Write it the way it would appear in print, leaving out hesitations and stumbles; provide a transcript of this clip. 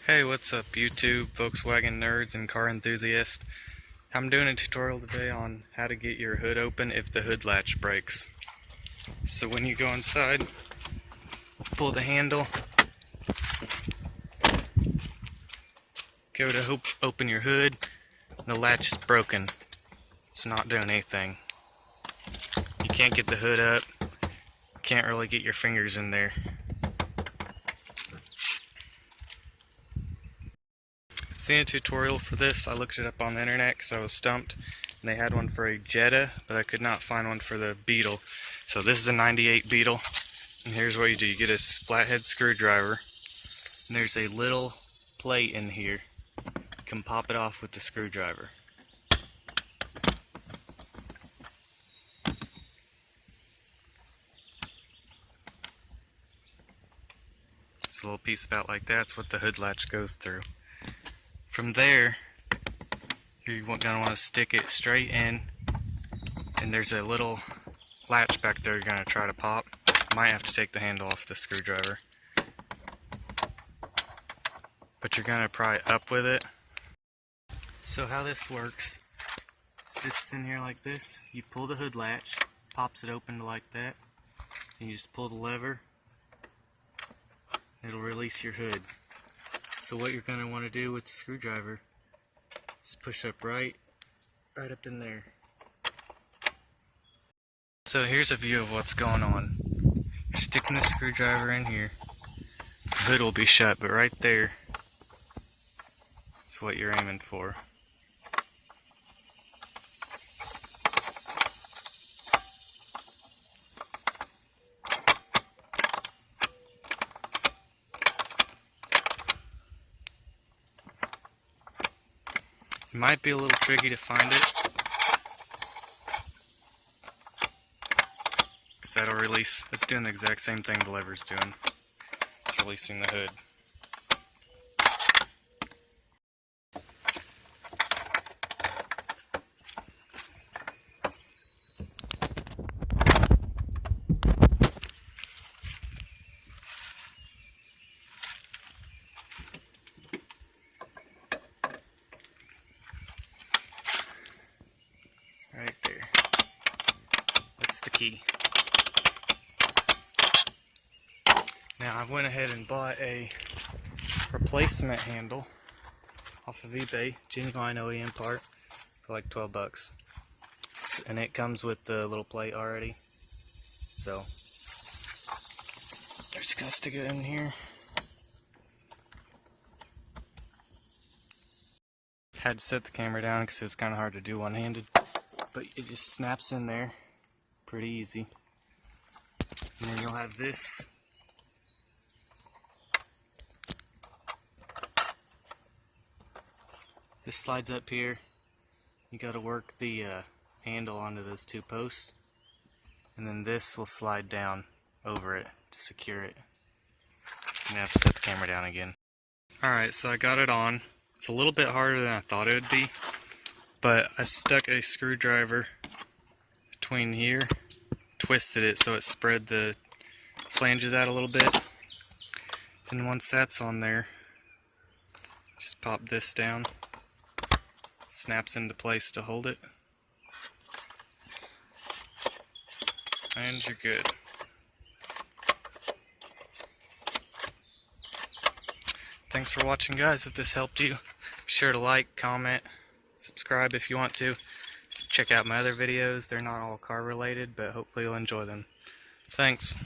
Hey, what's up YouTube, Volkswagen nerds and car enthusiasts? I'm doing a tutorial today on how to get your hood open if the hood latch breaks. So when you go inside, pull the handle, go to open your hood, the latch is broken. It's not doing anything. You can't get the hood up, can't really get your fingers in there. Seen a tutorial for this. I looked it up on the internet because I was stumped, and they had one for a Jetta, but I could not find one for the Beetle. So this is a 98 Beetle, and here's what you do. You get a flathead screwdriver, and there's a little plate in here. You can pop it off with the screwdriver. It's a little piece about like that. That's what the hood latch goes through. From there, you're going to want to stick it straight in, and there's a little latch back there you're going to try to pop. Might have to take the handle off the screwdriver, but you're going to pry it up with it. So how this works, this is in here like this. You pull the hood latch, pops it open like that, and you just pull the lever. It'll release your hood. So what you're going to want to do with the screwdriver is push up right up in there. So here's a view of what's going on. You're sticking the screwdriver in here. The hood will be shut, but right there is what you're aiming for. It might be a little tricky to find it, because that'll release. It's doing the exact same thing the lever's doing. It's releasing the hood. Right there. That's the key. Now I went ahead and bought a replacement handle off of eBay, genuine OEM part, for like 12 bucks. And it comes with the little plate already. So I'm just gonna stick it in here. Had to set the camera down because it's kind of hard to do one-handed. But it just snaps in there pretty easy. And then you'll have this. This slides up here. You got to work the handle onto those two posts. And then this will slide down over it to secure it. I'm going to have to set the camera down again. Alright, so I got it on. It's a little bit harder than I thought it would be. But I stuck a screwdriver between here, twisted it so it spread the flanges out a little bit. Then once that's on there, just pop this down. Snaps into place to hold it. And you're good. Thanks for watching, guys. If this helped you, be sure to like, comment, subscribe if you want to. Check out my other videos. They're not all car related, but hopefully you'll enjoy them. Thanks.